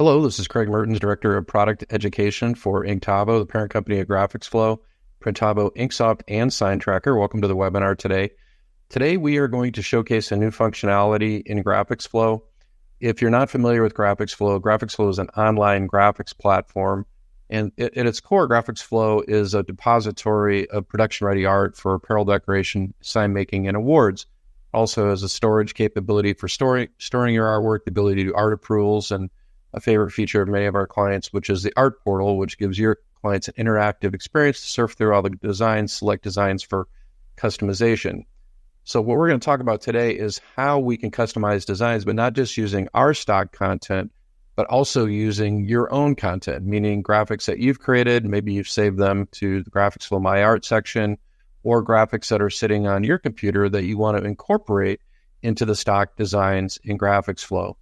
Hello, this is Craig Mertens, Director of Product Education for Inktobo, the parent company of GraphicsFlow, Printavo, InkSoft, and SignTracker. Welcome to the webinar today. Today, we are going to showcase a new functionality in GraphicsFlow. If you're not familiar with GraphicsFlow is an online graphics platform, and at its core, GraphicsFlow is a depository of production-ready art for apparel decoration, sign making, and awards. Also has a storage capability for storing your artwork, the ability to do art approvals, and a favorite feature of many of our clients, which is the art portal, which gives your clients an interactive experience to surf through all the designs, select designs for customization. So what we're going to talk about today is how we can customize designs, but not just using our stock content, but also using your own content, meaning graphics that you've created. Maybe you've saved them to the GraphicsFlow My Art section, or graphics that are sitting on your computer that you want to incorporate into the stock designs in GraphicsFlow.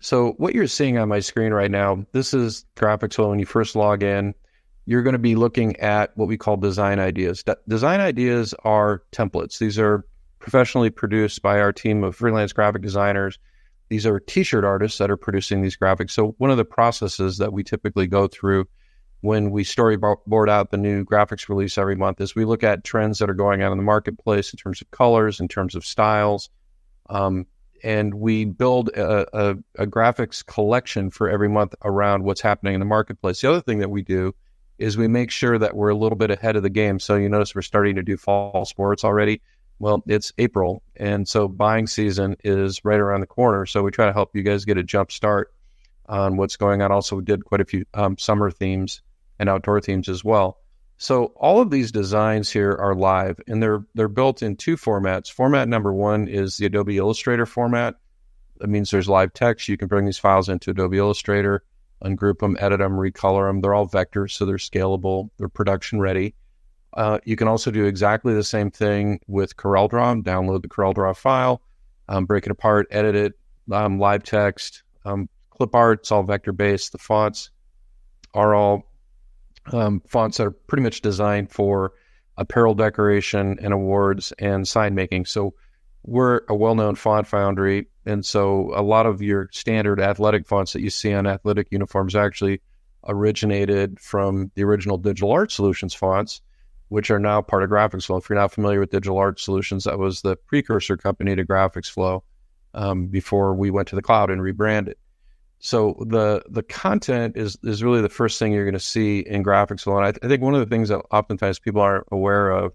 So what you're seeing on my screen right now, this is GraphicsFlow. When you first log in, you're going to be looking at what we call design ideas. Design ideas are templates. These are professionally produced by our team of freelance graphic designers. These are t-shirt artists that are producing these graphics. So one of the processes that we typically go through when we storyboard out the new graphics release every month is we look at trends that are going on in the marketplace in terms of colors, in terms of styles, and we build a graphics collection for every month around what's happening in the marketplace. The other thing that we do is we make sure that we're a little bit ahead of the game. So you notice we're starting to do fall sports already. Well, it's April, and so buying season is right around the corner. So we try to help you guys get a jump start on what's going on. Also, we did quite a few summer themes and outdoor themes as well. So all of these designs here are live, and they're built in two formats. Format number one is the Adobe Illustrator format. That means there's live text. You can bring these files into Adobe Illustrator, ungroup them, edit them, recolor them. They're all vectors, so they're scalable. They're production ready. You can also do exactly the same thing with CorelDRAW. Download the CorelDRAW file, break it apart, edit it, live text, clipart. It's all vector-based. The fonts are all fonts that are pretty much designed for apparel decoration and awards and sign making. So we're a well-known font foundry, and so a lot of your standard athletic fonts that you see on athletic uniforms actually originated from the original Digital Art Solutions fonts, which are now part of GraphicsFlow. If you're not familiar with Digital Art Solutions, that was the precursor company to GraphicsFlow before we went to the cloud and rebranded. So the content is really the first thing you're going to see in GraphicsFlow. And I think one of the things that oftentimes people aren't aware of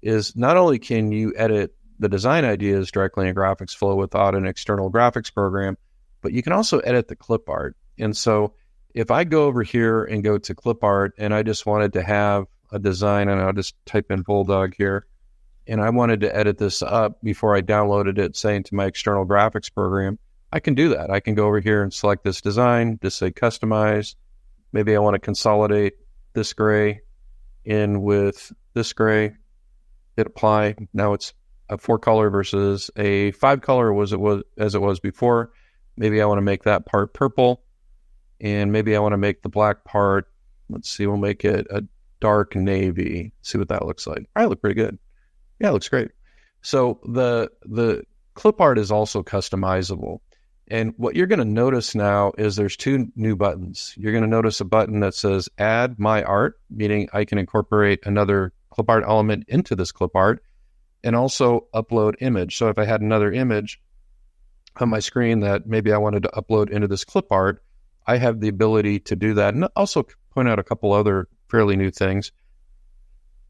is not only can you edit the design ideas directly in GraphicsFlow without an external graphics program, but you can also edit the clip art. And so if I go over here and go to clip art and I just wanted to have a design, and I'll just type in Bulldog here, and I wanted to edit this up before I downloaded it, say, into my external graphics program, I can do that. I can go over here and select this design, just say customize. Maybe I want to consolidate this gray in with this gray, hit apply. Now it's a 4-color versus a 5-color as it was before. Maybe I want to make that part purple, and maybe I want to make the black part, let's see, we'll make it a dark navy. See what that looks like. All right, look pretty good. Yeah, it looks great. So the clip art is also customizable. And what you're going to notice now is there's two new buttons. You're going to notice a button that says Add My Art, meaning I can incorporate another clip art element into this clip art, and also Upload Image. So if I had another image on my screen that maybe I wanted to upload into this clip art, I have the ability to do that. And also point out a couple other fairly new things.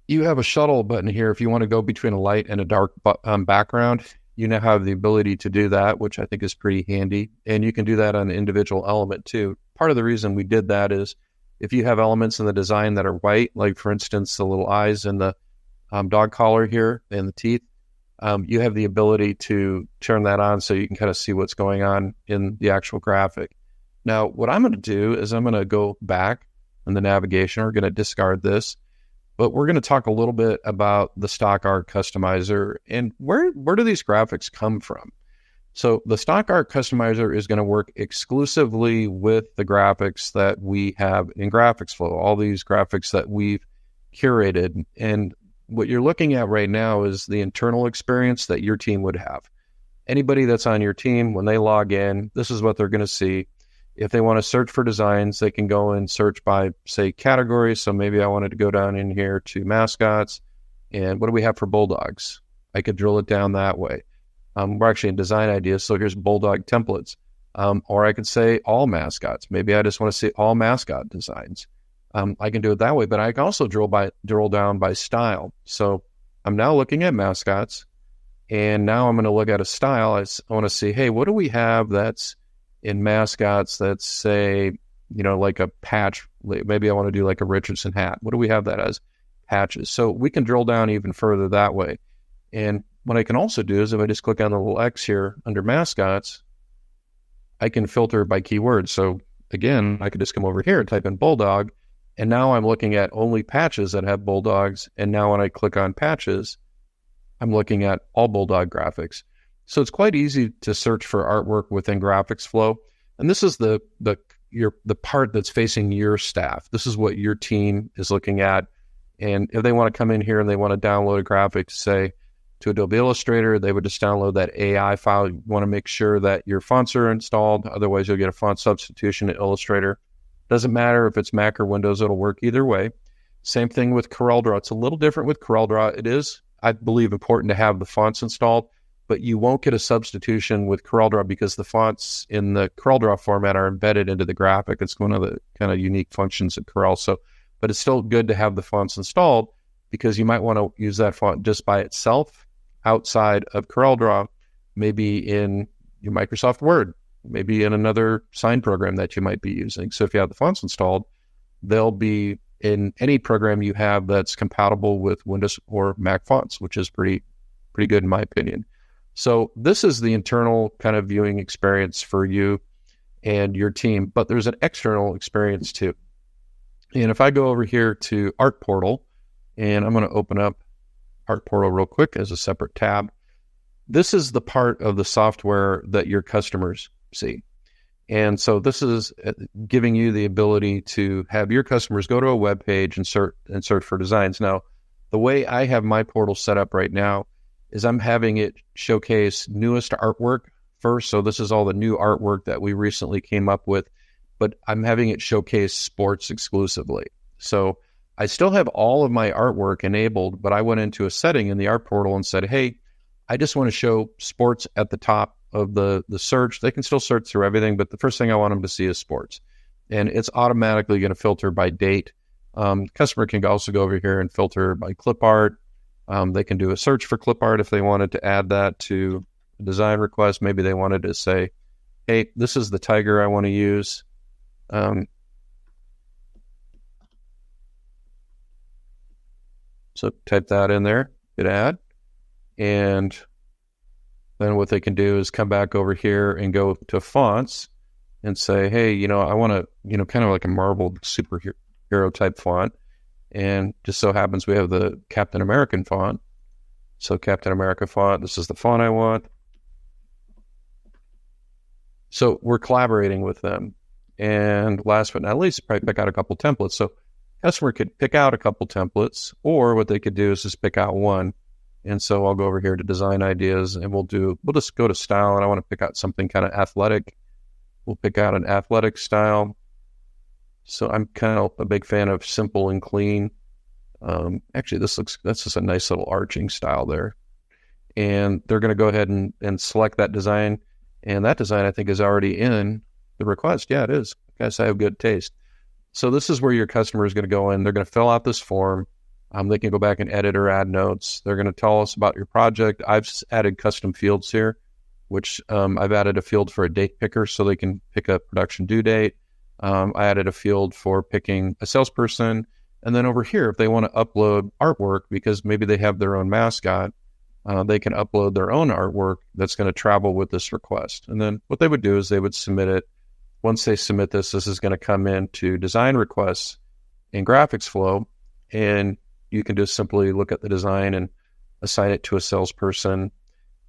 You have a shuttle button here if you want to go between a light and a dark background. You now have the ability to do that, which I think is pretty handy. And you can do that on an individual element too. Part of the reason we did that is if you have elements in the design that are white, like for instance, the little eyes and the dog collar here and the teeth, you have the ability to turn that on so you can kind of see what's going on in the actual graphic. Now, what I'm going to do is I'm going to go back in the navigation. We're going to discard this. But we're going to talk a little bit about the stock art customizer and where do these graphics come from? So the stock art customizer is going to work exclusively with the graphics that we have in GraphicsFlow, all these graphics that we've curated. And what you're looking at right now is the internal experience that your team would have. Anybody that's on your team, when they log in, this is what they're going to see. If they want to search for designs, they can go and search by, say, categories. So maybe I wanted to go down in here to mascots. And what do we have for bulldogs? I could drill it down that way. We're actually in design ideas. So here's bulldog templates. Or I could say all mascots. Maybe I just want to see all mascot designs. I can do it that way, but I can also drill down by style. So I'm now looking at mascots, and now I'm going to look at a style. I want to see, hey, what do we have that's in mascots that's, say, like a patch? Maybe I want to do like a Richardson hat. What do we have that as patches? So we can drill down even further that way. And what I can also do is if I just click on the little X here under mascots, I can filter by keyword. So again, I could just come over here and type in bulldog, and now I'm looking at only patches that have bulldogs. And now when I click on patches, I'm looking at all bulldog graphics. So it's quite easy to search for artwork within GraphicsFlow. And this is the part that's facing your staff. This is what your team is looking at. And if they want to come in here and they want to download a graphic, say, to Adobe Illustrator, they would just download that AI file. You want to make sure that your fonts are installed. Otherwise, you'll get a font substitution in Illustrator. Doesn't matter if it's Mac or Windows, it'll work either way. Same thing with CorelDRAW. It's a little different with CorelDRAW. It is, I believe, important to have the fonts installed, but you won't get a substitution with CorelDRAW because the fonts in the CorelDRAW format are embedded into the graphic. It's one of the kind of unique functions of Corel. So, but it's still good to have the fonts installed because you might want to use that font just by itself outside of CorelDRAW, maybe in your Microsoft Word, maybe in another sign program that you might be using. So if you have the fonts installed, they'll be in any program you have that's compatible with Windows or Mac fonts, which is pretty good in my opinion. So this is the internal kind of viewing experience for you and your team, but there's an external experience too. And if I go over here to Art Portal, and I'm going to open up Art Portal real quick as a separate tab. This is the part of the software that your customers see. And so this is giving you the ability to have your customers go to a web page and search for designs. Now, the way I have my portal set up right now is I'm having it showcase newest artwork first. So this is all the new artwork that we recently came up with, but I'm having it showcase sports exclusively. So I still have all of my artwork enabled, but I went into a setting in the Art Portal and said, hey, I just want to show sports at the top of the search. They can still search through everything, but the first thing I want them to see is sports. And it's automatically going to filter by date. Customer can also go over here and filter by clipart. They can do a search for clipart if they wanted to add that to a design request. Maybe they wanted to say, hey, this is the tiger I want to use. So type that in there, hit add, and then what they can do is come back over here and go to fonts and say, hey, I want to, kind of like a marbled superhero type font. And just so happens we have the Captain American font. So Captain America font, this is the font I want. So we're collaborating with them. And last but not least, probably pick out a couple templates. So customer could pick out a couple templates, or what they could do is just pick out one. And so I'll go over here to design ideas, and we'll just go to style, and I want to pick out something kind of athletic. We'll pick out an athletic style. So I'm kind of a big fan of simple and clean. Actually, that's just a nice little arching style there. And they're going to go ahead and select that design. And that design, I think, is already in the request. Yeah, it is. I guess I have good taste. So this is where your customer is going to go in. They're going to fill out this form. They can go back and edit or add notes. They're going to tell us about your project. I've added custom fields here, which I've added a field for a date picker so they can pick a production due date. I added a field for picking a salesperson. And then over here, if they want to upload artwork, because maybe they have their own mascot, they can upload their own artwork that's going to travel with this request. And then what they would do is they would submit it. Once they submit this is going to come into design requests in GraphicsFlow, and you can just simply look at the design and assign it to a salesperson,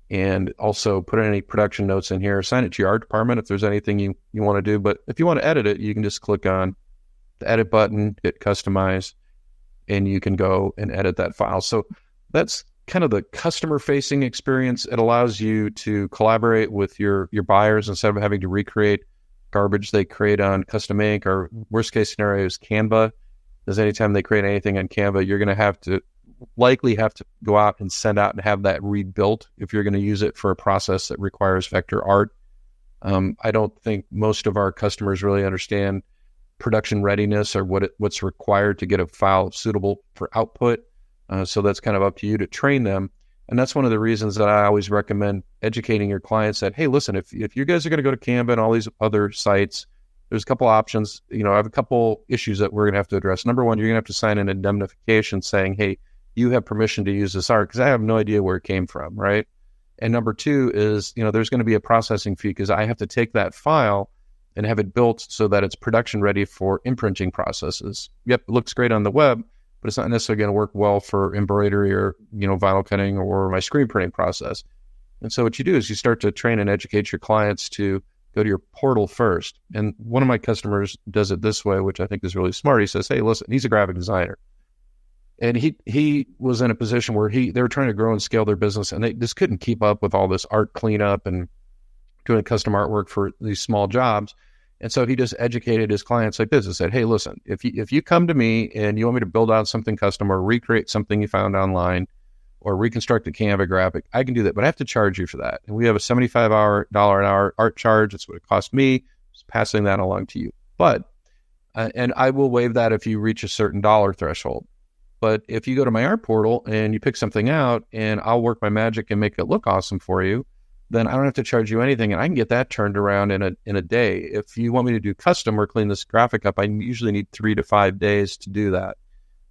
and also put any production notes in here. Assign it to your art department if there's anything you want to do. But if you want to edit it, you can just click on the edit button, hit customize, and you can go and edit that file. So that's kind of the customer-facing experience. It allows you to collaborate with your buyers instead of having to recreate garbage they create on custom ink, or worst case scenario is Canva. Because anytime they create anything on Canva, you're going to likely have to go out and send out and have that rebuilt if you're going to use it for a process that requires vector art. I don't think most of our customers really understand production readiness or what's required to get a file suitable for output. So that's kind of up to you to train them. And that's one of the reasons that I always recommend educating your clients that, hey, listen, if you guys are going to go to Canva and all these other sites, there's a couple options. I have a couple issues that we're going to have to address. Number one, you're going to have to sign an indemnification saying, hey, you have permission to use this art because I have no idea where it came from, right? And number two is, there's going to be a processing fee because I have to take that file and have it built so that it's production ready for imprinting processes. Yep, it looks great on the web, but it's not necessarily going to work well for embroidery or, vinyl cutting or my screen printing process. And so what you do is you start to train and educate your clients to go to your portal first. And one of my customers does it this way, which I think is really smart. He says, hey, listen, he's a graphic designer. And he was in a position where they were trying to grow and scale their business, and they just couldn't keep up with all this art cleanup and doing custom artwork for these small jobs. And so he just educated his clients like this and said, hey, listen, if you come to me and you want me to build out something custom or recreate something you found online or reconstruct a Canva graphic, I can do that, but I have to charge you for that. And we have a $75 an hour art charge. That's what it cost me. Just passing that along to you. But, and I will waive that if you reach a certain dollar threshold. But if you go to my art portal and you pick something out and I'll work my magic and make it look awesome for you, then I don't have to charge you anything, and I can get that turned around in a day. If you want me to do custom or clean this graphic up, I usually need 3 to 5 days to do that.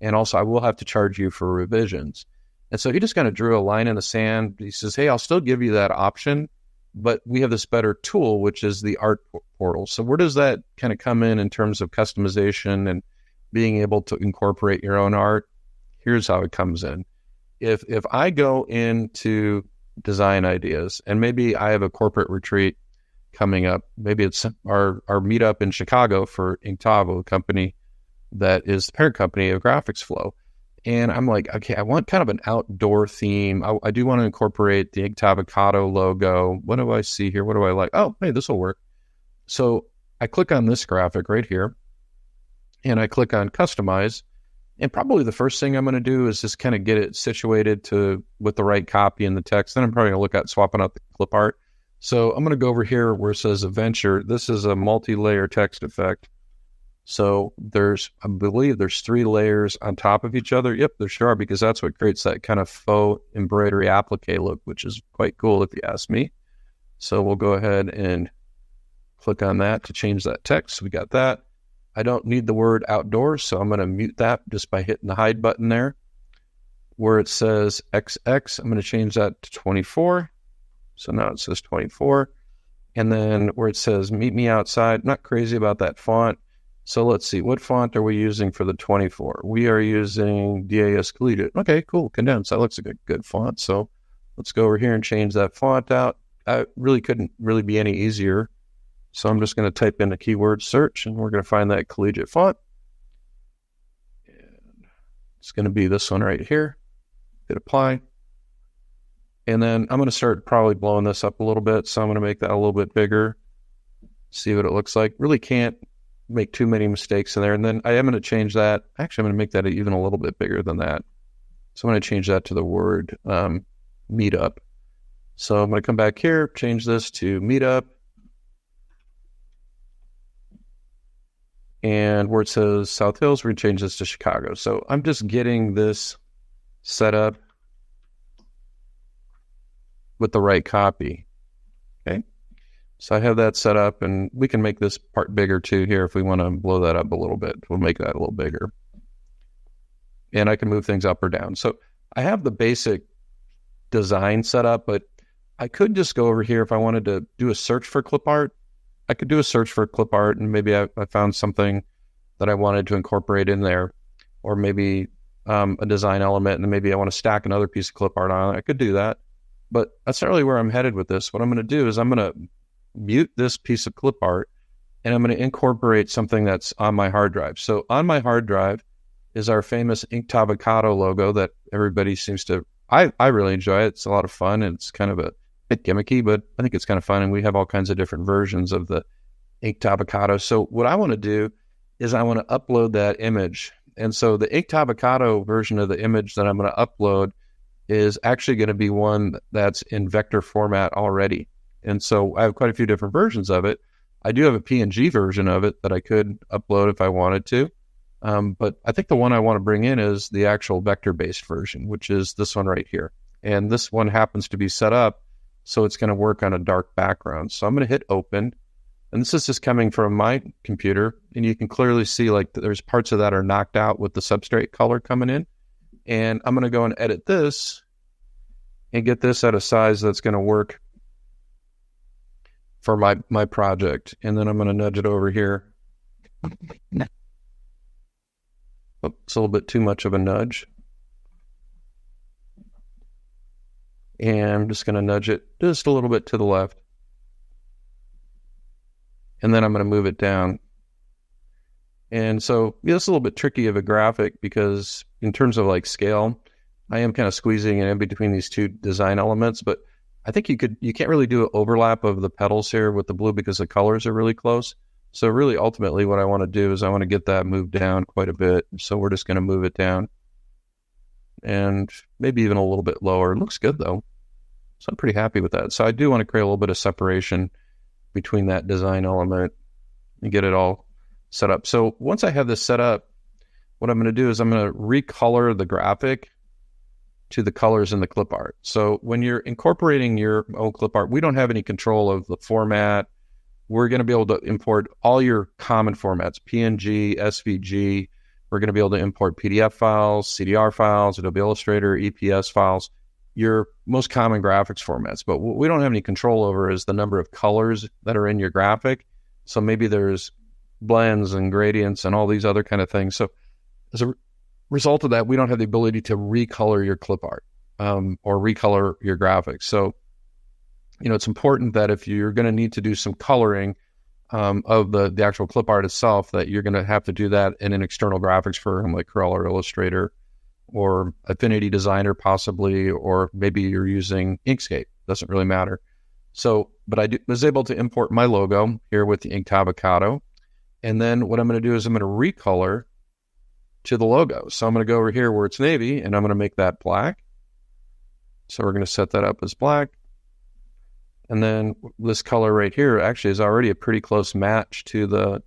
And also, I will have to charge you for revisions. And so he just kind of drew a line in the sand. He says, hey, I'll still give you that option, but we have this better tool, which is the art portal. So where does that kind of come in terms of customization and being able to incorporate your own art? Here's how it comes in. If I go into design ideas, and maybe I have a corporate retreat coming up, maybe it's our meetup in Chicago for InkTavo, a company that is the parent company of GraphicsFlow. And I'm like, okay, I want kind of an outdoor theme. I do want to incorporate the Inkavocado logo. What do I see here? What do I like? Oh, hey, this will work. So I click on this graphic right here, and I click on Customize. And probably the first thing I'm going to do is just kind of get it situated with the right copy and the text. Then I'm probably going to look at swapping out the clip art. So I'm going to go over here where it says Adventure. This is a multi-layer text effect. So I believe there's 3 layers on top of each other. Yep, there sure are, because that's what creates that kind of faux embroidery applique look, which is quite cool if you ask me. So we'll go ahead and click on that to change that text. We got that. I don't need the word outdoors, so I'm going to mute that just by hitting the hide button there. Where it says XX, I'm going to change that to 24. So now it says 24. And then where it says meet me outside, not crazy about that font. So let's see, what font are we using for the 24? We are using DAS Collegiate. Okay, cool, condensed. That looks like a good font. So let's go over here and change that font out. I really couldn't really be any easier. So I'm just going to type in a keyword search, and we're going to find that collegiate font. And it's going to be this one right here. Hit apply. And then I'm going to start probably blowing this up a little bit. So I'm going to make that a little bit bigger. See what it looks like. Really can't make too many mistakes in there. And then I am going to change that. Actually, I'm going to make that even a little bit bigger than that. So I'm going to change that to the word meetup. So I'm going to come back here, change this to meetup. And where it says South Hills, we're going to change this to Chicago. So I'm just getting this set up with the right copy. Okay. So I have that set up, and we can make this part bigger too here if we want to blow that up a little bit. We'll make that a little bigger. And I can move things up or down. So I have the basic design set up, but I could just go over here if I wanted to do a search for clip art. I could do a search for clip art, and maybe I found something that I wanted to incorporate in there, or maybe a design element, and then maybe I want to stack another piece of clip art on it. I could do that, but that's not really where I'm headed with this. What I'm going to do is I'm going to mute this piece of clip art, and I'm going to incorporate something that's on my hard drive. So on my hard drive is our famous Inkavocado logo that everybody seems to, I really enjoy it. It's a lot of fun, and it's kind of a bit gimmicky, but I think it's kind of fun, and we have all kinds of different versions of the Inked Avocado. So what I want to do is I want to upload that image. And so the Inked Avocado version of the image that I'm going to upload is actually going to be one that's in vector format already. And so I have quite a few different versions of it. I do have a PNG version of it that I could upload if I wanted to. But I think the one I want to bring in is the actual vector-based version, which is this one right here. And this one happens to be set up so it's going to work on a dark background. So I'm going to hit open. And this is just coming from my computer. And you can clearly see like there's parts of that are knocked out with the substrate color coming in. And I'm going to go and edit this and get this at a size that's going to work for my project. And then I'm going to nudge it over here. Oh, it's a little bit too much of a nudge. And I'm just going to nudge it just a little bit to the left. And then I'm going to move it down. And so it's a little bit tricky of a graphic because in terms of like scale, I am kind of squeezing it in between these two design elements, but I think you can't really do an overlap of the petals here with the blue because the colors are really close. So really ultimately what I want to do is I want to get that moved down quite a bit. So we're just going to move it down and maybe even a little bit lower. It looks good though. So I'm pretty happy with that. So I do want to create a little bit of separation between that design element and get it all set up. So once I have this set up, what I'm going to do is I'm going to recolor the graphic to the colors in the clip art. So when you're incorporating your own clip art, we don't have any control of the format. We're going to be able to import all your common formats, PNG, SVG. We're going to be able to import PDF files, CDR files, Adobe Illustrator, EPS files, your most common graphics formats. But what we don't have any control over is the number of colors that are in your graphic. So maybe there's blends and gradients and all these other kind of things. So as a result of that, we don't have the ability to recolor your clip art or recolor your graphics. So, you know, it's important that if you're going to need to do some coloring of the actual clip art itself, that you're going to have to do that in an external graphics program like Corel or Illustrator or Affinity Designer possibly, or maybe you're using Inkscape. Doesn't really matter. So, but I was able to import my logo here with the Inked Avocado. And then what I'm going to do is I'm going to recolor to the logo. So I'm going to go over here where it's navy and I'm going to make that black. So we're going to set that up as black. And then this color right here actually is already a pretty close match to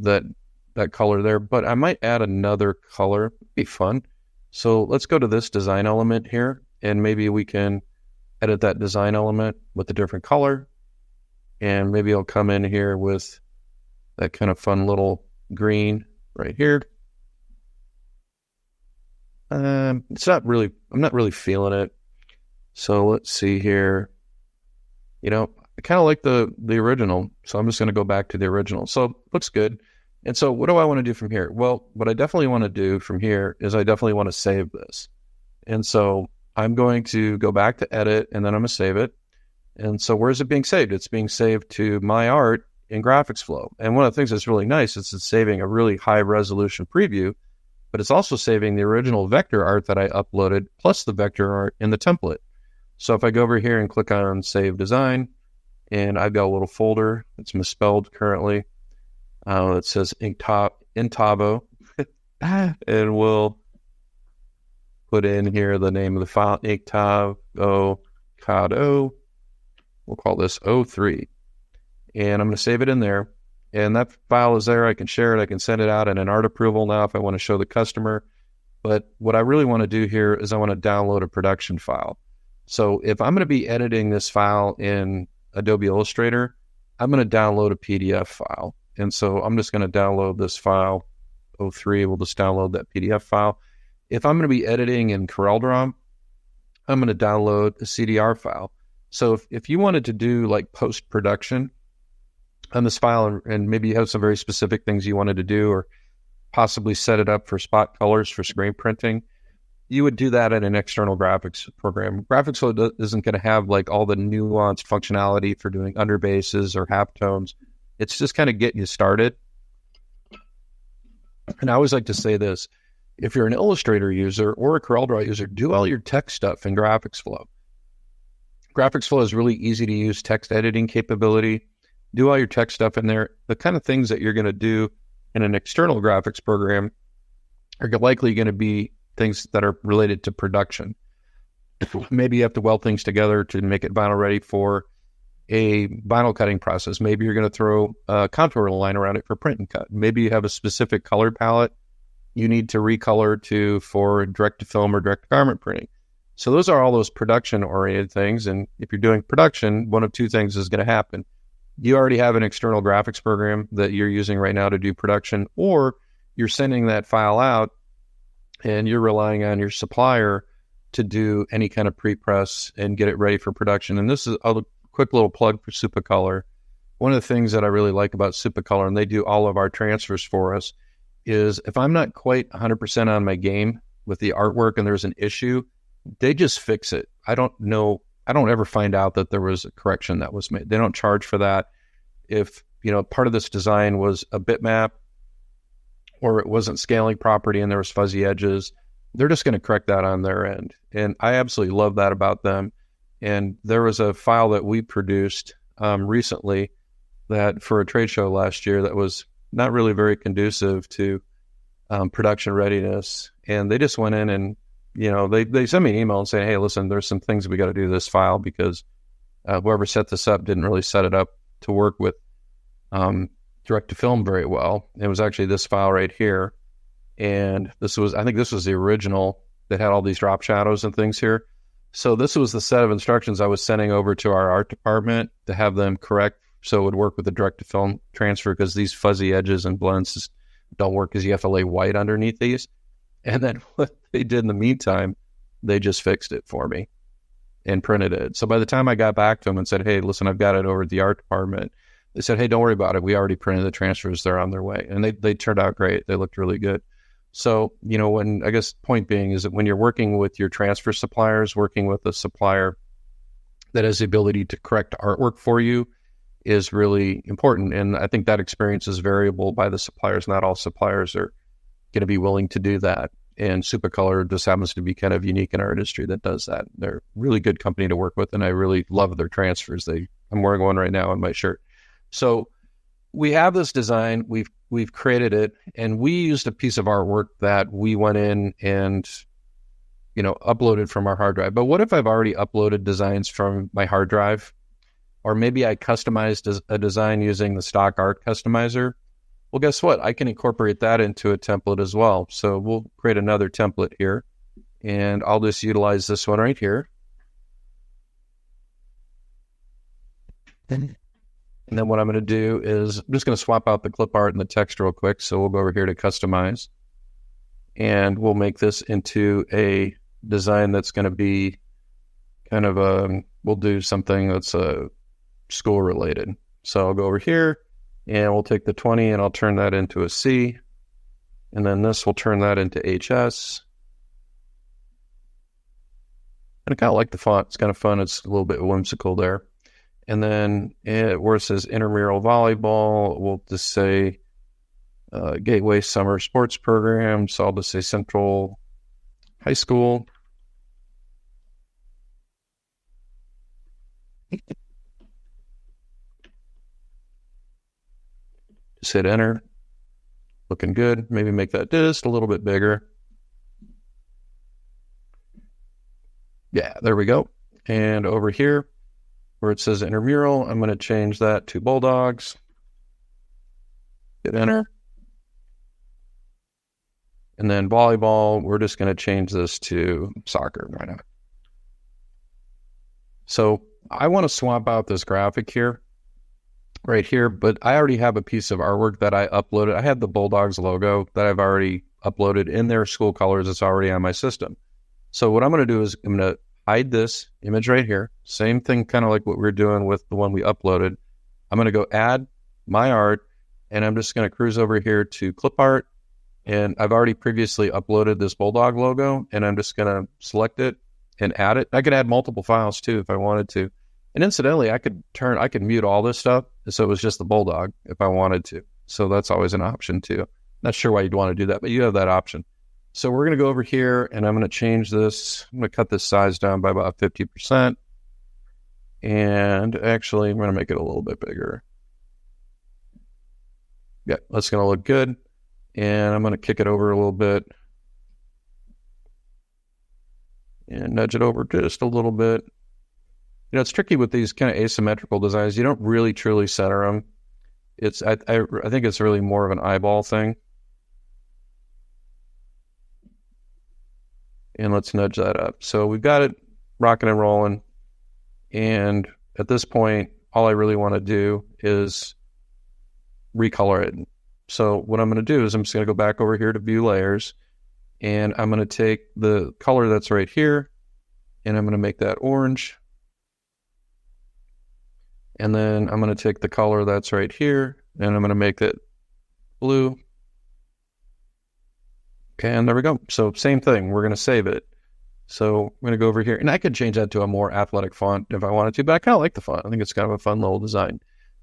that color there, but I might add another color. It'd be fun. So let's go to this design element here and maybe we can edit that design element with a different color. And maybe I'll come in here with that kind of fun little green right here. It's not really, I'm not really feeling it. So let's see here. You know, I kind of like the original, so I'm just going to go back to the original. So it looks good. And so what do I want to do from here? Well, what I definitely want to do from here is I definitely want to save this. And so I'm going to go back to edit and then I'm going to save it. And so where is it being saved? It's being saved to my art in GraphicsFlow. And one of the things that's really nice is it's saving a really high resolution preview, but it's also saving the original vector art that I uploaded plus the vector art in the template. So if I go over here and click on Save Design, and I've got a little folder, it's misspelled currently. It says Intavo, and we'll put in here the name of the file, Inkavocado. We'll call this 03. And I'm going to save it in there. And that file is there. I can share it. I can send it out in an art approval now if I want to show the customer. But what I really want to do here is I want to download a production file. So if I'm going to be editing this file in Adobe Illustrator, I'm going to download a PDF file. And so I'm just going to download this file, 03. We'll just download that PDF file. If I'm going to be editing in CorelDRAW, I'm going to download a CDR file. So if you wanted to do like post-production on this file and maybe you have some very specific things you wanted to do or possibly set it up for spot colors for screen printing, you would do that in an external graphics program. GraphicsFlow isn't going to have like all the nuanced functionality for doing underbases or halftones. It's just kind of getting you started. And I always like to say this, if you're an Illustrator user or a CorelDRAW user, do all your text stuff in GraphicsFlow. GraphicsFlow is really easy to use text editing capability, do all your tech stuff in there. The kind of things that you're going to do in an external graphics program are likely going to be things that are related to production. Maybe you have to weld things together to make it vinyl ready for a vinyl cutting process. Maybe you're going to throw a contour line around it for print and cut. Maybe you have a specific color palette you need to recolor for direct to film or direct to garment printing. So those are all those production oriented things. And if you're doing production, one of two things is going to happen. You already have an external graphics program that you're using right now to do production, or you're sending that file out and you're relying on your supplier to do any kind of pre-press and get it ready for production. And this is a quick little plug for Supacolor. One of the things that I really like about Supacolor, and they do all of our transfers for us, is if I'm not quite 100% on my game with the artwork and there's an issue, they just fix it. I don't ever find out that there was a correction that was made. They don't charge for that. If, part of this design was a bitmap or it wasn't scaling properly and there was fuzzy edges, they're just going to correct that on their end. And I absolutely love that about them. And there was a file that we produced recently that for a trade show last year that was not really very conducive to production readiness. And they just went in and, they sent me an email and say, hey, listen, there's some things we got to do to this file because whoever set this up didn't really set it up to work with direct to film very well. It was actually this file right here. And I think this was the original that had all these drop shadows and things here. So this was the set of instructions I was sending over to our art department to have them correct so it would work with the direct to film transfer, because these fuzzy edges and blends just don't work because you have to lay white underneath these. And then what they did in the meantime, they just fixed it for me and printed it. So by the time I got back to them and said, hey, listen, I've got it over at the art department, they said, hey, don't worry about it. We already printed the transfers. They're on their way. And they turned out great. They looked really good. So, I guess point being is that when you're working with your transfer suppliers, working with a supplier that has the ability to correct artwork for you is really important. And I think that experience is variable by the suppliers. Not all suppliers are going to be willing to do that. And Supacolor just happens to be kind of unique in our industry that does that. They're a really good company to work with, and I really love their transfers. I'm wearing one right now on my shirt. So we have this design, we've created it, and we used a piece of artwork that we went in and, uploaded from our hard drive. But what if I've already uploaded designs from my hard drive? Or maybe I customized a design using the stock art customizer. Well, guess what? I can incorporate that into a template as well. So we'll create another template here, and I'll just utilize this one right here. And then what I'm going to do is I'm just going to swap out the clip art and the text real quick. So we'll go over here to customize, and we'll make this into a design that's going to be kind of we'll do something that's school related. So I'll go over here and we'll take the 20 and I'll turn that into a C. And then this will turn that into HS. And I kind of like the font. It's kind of fun. It's a little bit whimsical there. And then where it says intramural volleyball, we'll just say Gateway Summer Sports Program. So I'll just say Central High School. Just hit enter. Looking good. Maybe make that just a little bit bigger. Yeah, there we go. And over here, where it says intramural, I'm going to change that to Bulldogs. Hit enter. And then volleyball, we're just going to change this to soccer. Why not? So I want to swap out this graphic here, right here, but I already have a piece of artwork that I uploaded. I have the Bulldogs logo that I've already uploaded in their school colors. It's already on my system. So what I'm going to do is I'm going to hide this image right here. Same thing, kind of like what we were doing with the one we uploaded. I'm going to go add my art, and I'm just going to cruise over here to clip art. And I've already previously uploaded this Bulldog logo, and I'm just going to select it and add it. I could add multiple files too if I wanted to. And incidentally, I could mute all this stuff so it was just the Bulldog if I wanted to. So that's always an option too. Not sure why you'd want to do that, but you have that option. So we're going to go over here, and I'm going to change this. I'm going to cut this size down by about 50%. And actually, I'm going to make it a little bit bigger. Yeah, that's going to look good. And I'm going to kick it over a little bit and nudge it over just a little bit. You know, it's tricky with these kind of asymmetrical designs. You don't really truly center them. I think it's really more of an eyeball thing. And let's nudge that up. So we've got it rocking and rolling. And at this point, all I really want to do is recolor it. So what I'm going to do is I'm just going to go back over here to view layers, and I'm going to take the color that's right here, and I'm going to make that orange. And then I'm going to take the color that's right here, and I'm going to make it blue. Okay, and there we go. So same thing, we're going to save it. So I'm going to go over here, and I could change that to a more athletic font if I wanted to, but I kind of like the font. I think it's kind of a fun little design.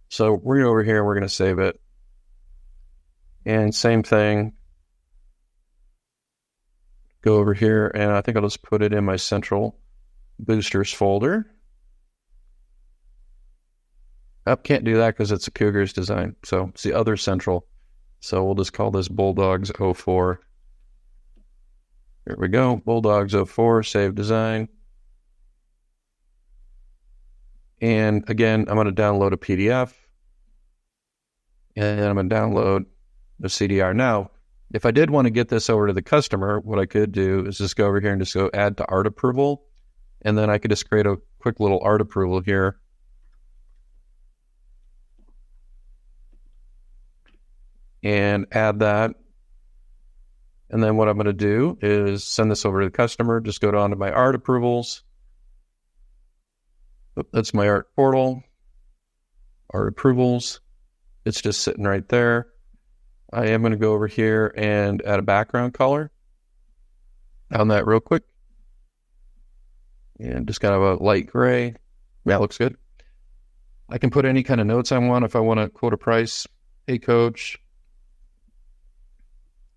So we're going to go over here, and we're going to save it. And same thing, go over here, and I think I'll just put it in my central boosters folder. Oh, can't do that because it's a Cougars design. So it's the other central. So we'll just call this Bulldogs 04. There we go, Bulldogs 04, save design. And again, I'm going to download a PDF. And then I'm going to download the CDR. Now, if I did want to get this over to the customer, what I could do is just go over here and just go add to art approval. And then I could just create a quick little art approval here. And add that. And then what I'm going to do is send this over to the customer. Just go down to my art approvals. That's my art portal. Art approvals. It's just sitting right there. I am going to go over here and add a background color on that real quick. And just kind of a light gray. Yeah, looks good. I can put any kind of notes I want. If I want to quote a price, hey coach,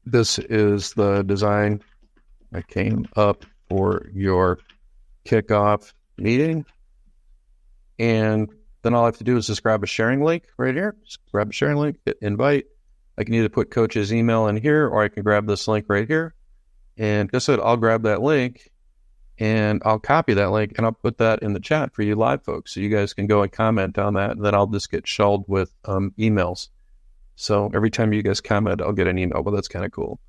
this is the design that came up for your kickoff meeting. And then all I have to do is just grab a sharing link right here. Just grab a sharing link, hit invite. I can either put coach's email in here, or I can grab this link right here. And just so I'll grab that link and I'll copy that link and I'll put that in the chat for you live folks. So you guys can go and comment on that. And then I'll just get shelled with emails. So every time you guys comment, I'll get an email. Well, that's kind of cool.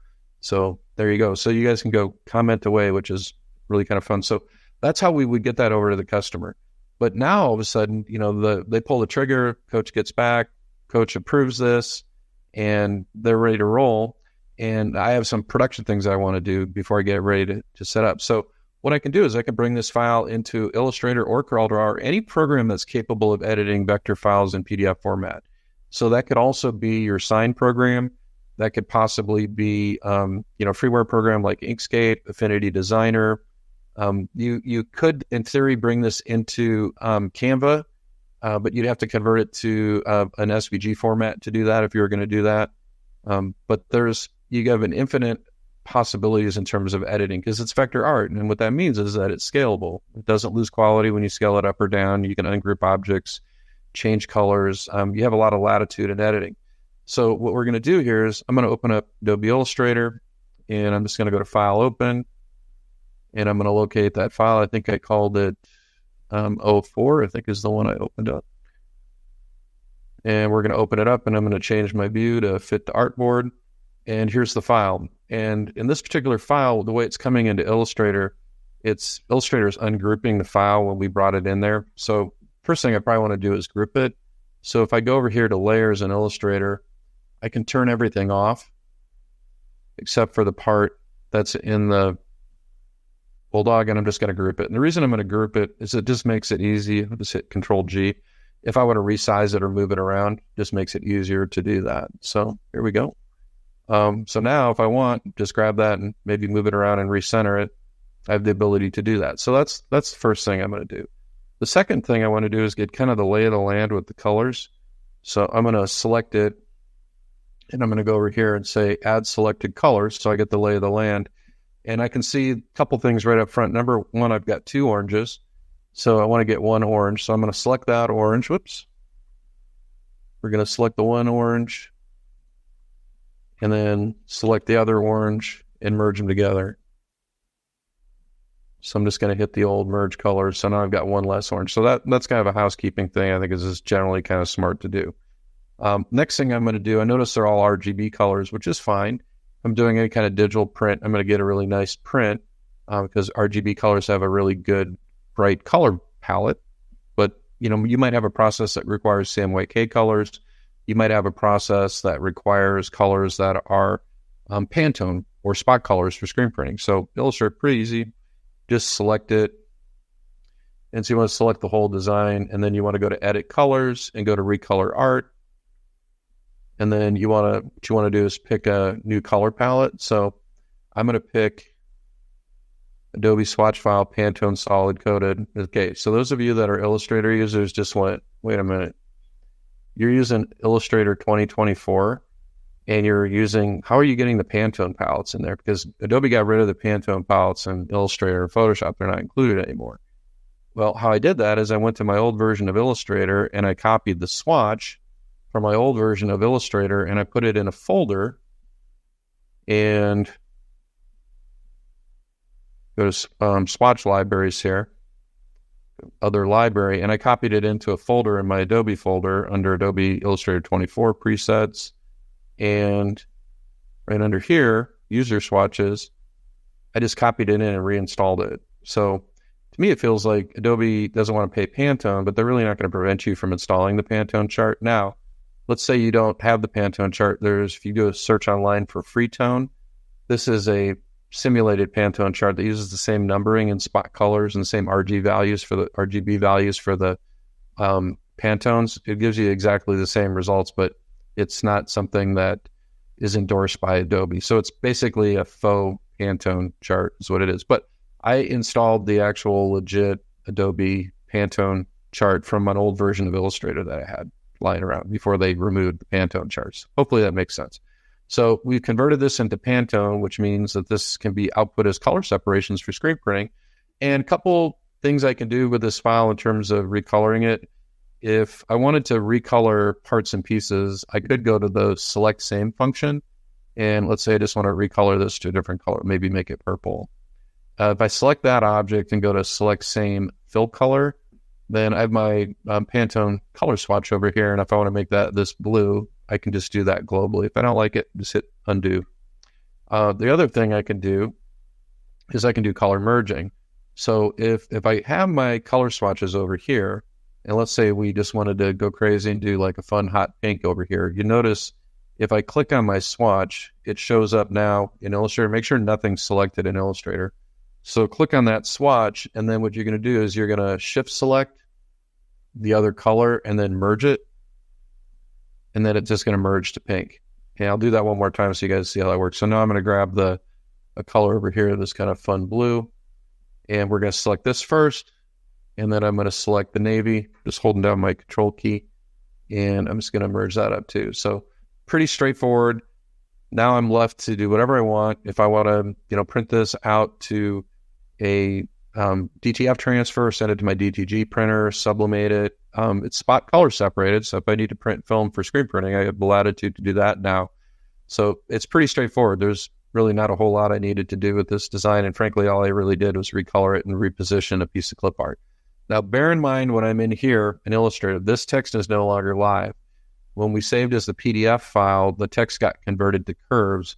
So there you go. So you guys can go comment away, which is really kind of fun. So that's how we would get that over to the customer. But now all of a sudden, you know, they pull the trigger, coach gets back, coach approves this, and they're ready to roll. And I have some production things I want to do before I get ready to set up. So what I can do is I can bring this file into Illustrator or CorelDRAW or any program that's capable of editing vector files in PDF format. So that could also be your sign program. That could possibly be, freeware program like Inkscape, Affinity Designer. You could, in theory, bring this into Canva, but you'd have to convert it to an SVG format to do that if you were going to do that. But you have an infinite possibilities in terms of editing because it's vector art. And what that means is that it's scalable. It doesn't lose quality when you scale it up or down. You can ungroup objects, change colors. You have a lot of latitude in editing. So what we're going to do here is I'm going to open up Adobe Illustrator, and I'm just going to go to File, Open, and I'm going to locate that file. I think I called it 04, I think is the one I opened up. And we're going to open it up, and I'm going to change my view to fit the artboard. And here's the file. And in this particular file, the way it's coming into Illustrator, Illustrator is ungrouping the file when we brought it in there. So first thing I probably want to do is group it. So if I go over here to Layers in Illustrator, I can turn everything off except for the part that's in the Bulldog, and I'm just going to group it. And the reason I'm going to group it is it just makes it easy. I'll just hit Control-G. If I want to resize it or move it around, it just makes it easier to do that. So here we go. So now if I want, just grab that and maybe move it around and recenter it. I have the ability to do that. So that's the first thing I'm going to do. The second thing I want to do is get kind of the lay of the land with the colors. So I'm going to select it, and I'm going to go over here and say Add Selected Colors, so I get the lay of the land. And I can see a couple things right up front. Number one, I've got two oranges, so I want to get one orange. So I'm going to select that orange. Whoops. We're going to select the one orange, and then select the other orange and merge them together. So I'm just going to hit the old merge colors. So now I've got one less orange. So that's kind of a housekeeping thing. I think is just generally kind of smart to do. Next thing I'm going to do, I notice they're all RGB colors, which is fine. I'm doing any kind of digital print. I'm going to get a really nice print because RGB colors have a really good bright color palette. But you might have a process that requires CMYK colors. You might have a process that requires colors that are Pantone or spot colors for screen printing. So Illustrator, pretty easy. Just select it. And so you want to select the whole design, and then you want to go to Edit Colors and go to Recolor Art. And then what you want to do is pick a new color palette. So I'm going to pick Adobe Swatch File Pantone Solid Coated. Okay, so those of you that are Illustrator users just went, wait a minute. You're using Illustrator 2024, and you're using, how are you getting the Pantone palettes in there? Because Adobe got rid of the Pantone palettes in Illustrator and Photoshop. They're not included anymore. Well, how I did that is I went to my old version of Illustrator and I copied the swatch from my old version of Illustrator and I put it in a folder and go to swatch libraries here, other library, and I copied it into a folder in my Adobe folder under Adobe Illustrator 24 presets. And right under here, user swatches, I just copied it in and reinstalled it. So to me, it feels like Adobe doesn't want to pay Pantone, but they're really not going to prevent you from installing the Pantone chart. Now, let's say you don't have the Pantone chart. If you go search online for Freetone, this is a simulated Pantone chart that uses the same numbering and spot colors and the same RGB values for the Pantones. It gives you exactly the same results, but it's not something that is endorsed by Adobe. So it's basically a faux Pantone chart is what it is. But I installed the actual legit Adobe Pantone chart from an old version of Illustrator that I had lying around before they removed the Pantone charts. Hopefully that makes sense. So we've converted this into Pantone, which means that this can be output as color separations for screen printing. And a couple things I can do with this file in terms of recoloring it. If I wanted to recolor parts and pieces, I could go to the select same function. And let's say I just want to recolor this to a different color, maybe make it purple. If I select that object and go to select same fill color, then I have my Pantone color swatch over here. And if I want to make this blue, I can just do that globally. If I don't like it, just hit undo. The other thing I can do is I can do color merging. So if I have my color swatches over here, and let's say we just wanted to go crazy and do like a fun hot pink over here, you notice if I click on my swatch, it shows up now in Illustrator. Make sure nothing's selected in Illustrator. So click on that swatch, and then what you're going to do is you're going to shift select the other color and then merge it. And then it's just going to merge to pink. Okay, I'll do that one more time so you guys see how that works. So now I'm going to grab a color over here, this kind of fun blue, and we're going to select this first, and then I'm going to select the navy, just holding down my control key, and I'm just going to merge that up too. So pretty straightforward. Now I'm left to do whatever I want. If I want to, print this out to a DTF transfer, send it to my DTG printer, sublimate it. It's spot color separated, so if I need to print film for screen printing, I have the latitude to do that now. So it's pretty straightforward. There's really not a whole lot I needed to do with this design, and frankly, all I really did was recolor it and reposition a piece of clip art. Now, bear in mind when I'm in here in Illustrator, this text is no longer live. When we saved as the PDF file, the text got converted to curves,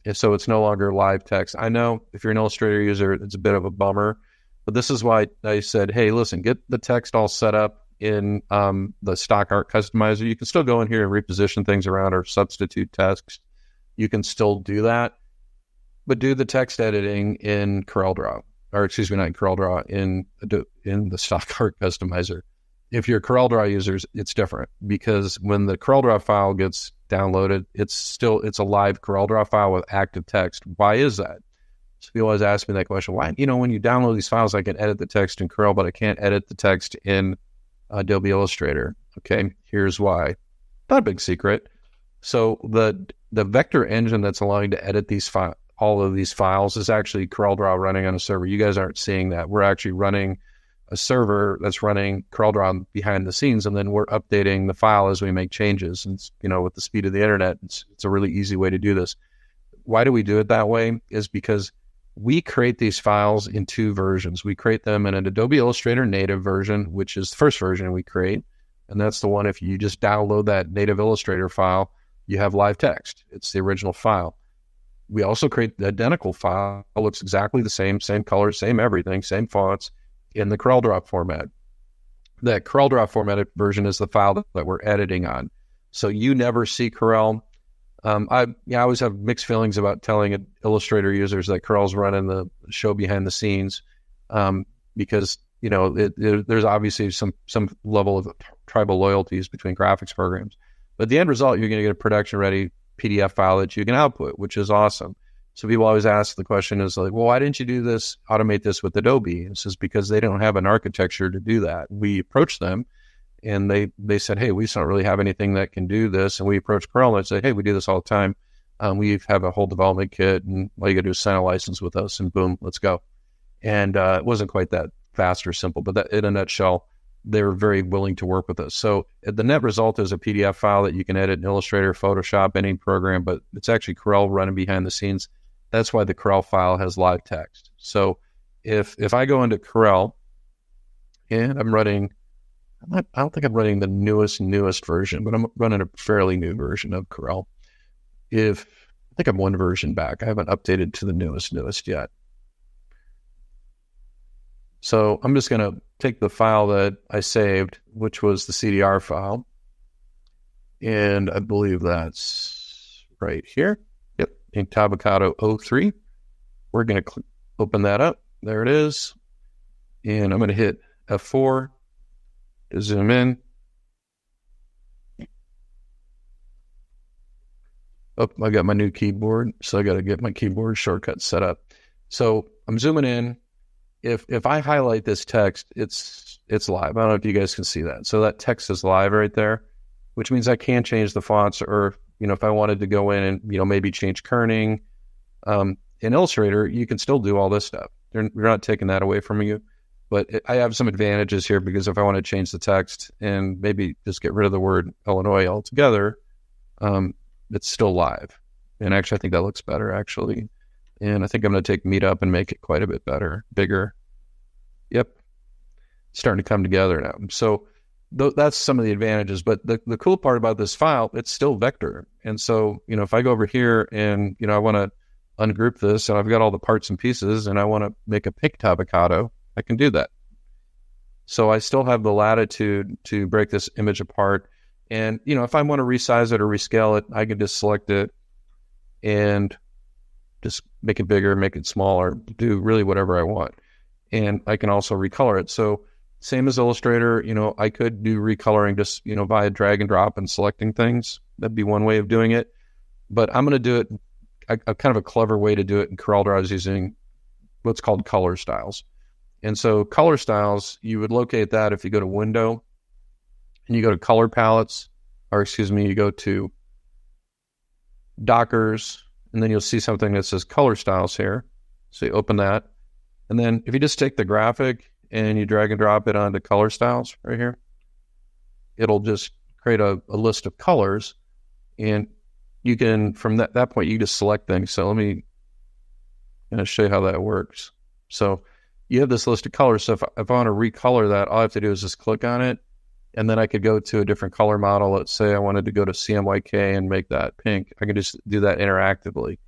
and so it's no longer live text. I know if you're an Illustrator user, it's a bit of a bummer, but this is why I said, hey, listen, get the text all set up in the stock art customizer. You can still go in here and reposition things around or substitute text. You can still do that, but do the text editing in CorelDRAW, or excuse me, not in CorelDRAW, in the stock art customizer. If you're CorelDRAW users, it's different because when the CorelDRAW file gets downloaded, it's a live CorelDRAW file with active text. Why is that? So people always ask me that question. Why, when you download these files, I can edit the text in Corel, but I can't edit the text in Adobe Illustrator. Okay, here's why. Not a big secret. So the vector engine that's allowing to edit all of these files is actually CorelDRAW running on a server. You guys aren't seeing that. We're actually running a server that's running CorelDRAW behind the scenes, and then we're updating the file as we make changes. And, with the speed of the internet, it's a really easy way to do this. Why do we do it that way? Is because we create these files in two versions. We create them in an Adobe Illustrator native version, which is the first version we create. And that's the one, if you just download that native Illustrator file, you have live text. It's the original file. We also create the identical file. It looks exactly the same color, same everything, same fonts in the CorelDRAW format. That CorelDRAW formatted version is the file that we're editing on. So you never see Corel. I always have mixed feelings about telling Illustrator users that Corel's running the show behind the scenes, because there's obviously some level of tribal loyalties between graphics programs. But the end result, you're going to get a production ready PDF file that you can output, which is awesome. So people always ask the question is like, well, why didn't you do this, automate this with Adobe? This is because they don't have an architecture to do that. We approached them and they said, hey, we don't really have anything that can do this. And we approached Corel and said, hey, we do this all the time. We have a whole development kit, and all you got to do is sign a license with us, and boom, let's go. And it wasn't quite that fast or simple, but that, in a nutshell, they were very willing to work with us. So the net result is a PDF file that you can edit in Illustrator, Photoshop, any program, but it's actually Corel running behind the scenes. That's why the Corel file has live text. So if I go into Corel and I'm running, I don't think I'm running the newest version, but I'm running a fairly new version of Corel. I think I'm one version back. I haven't updated to the newest yet. So I'm just going to take the file that I saved, which was the CDR file. And I believe that's right here. Yep, InkSoft 03. We're going to open that up. There it is. And I'm going to hit F4 to zoom in. Oh, I got my new keyboard, so I got to get my keyboard shortcut set up. So I'm zooming in. If I highlight this text, it's live. I don't know if you guys can see that. So that text is live right there, which means I can change the fonts, or if I wanted to go in and maybe change kerning. In Illustrator, you can still do all this stuff. You're not taking that away from you, but I have some advantages here, because if I want to change the text and maybe just get rid of the word Illinois altogether, it's still live. And actually, I think that looks better, actually. And I think I'm going to take Meetup and make it quite a bit better, bigger. Yep. It's starting to come together now. So that's some of the advantages. But the cool part about this file, it's still vector. And so, if I go over here and, I want to ungroup this, and I've got all the parts and pieces, and I want to make a pink avocado, I can do that. So I still have the latitude to break this image apart. And, if I want to resize it or rescale it, I can just select it and just make it bigger, make it smaller, do really whatever I want. And I can also recolor it. So same as Illustrator, I could do recoloring just, via drag and drop and selecting things. That'd be one way of doing it. But I'm going to do it, a kind of a clever way to do it in CorelDRAW is using what's called color styles. And so color styles, you would locate that if you go to Window and you go to Color Palettes, you go to Dockers, and then you'll see something that says color styles here. So you open that. And then if you just take the graphic and you drag and drop it onto color styles right here, it'll just create a list of colors. And you can, from that point, you just select things. So let me show you how that works. So you have this list of colors. So if I want to recolor that, all I have to do is just click on it. And then I could go to a different color model. Let's say I wanted to go to CMYK and make that pink. I can just do that interactively.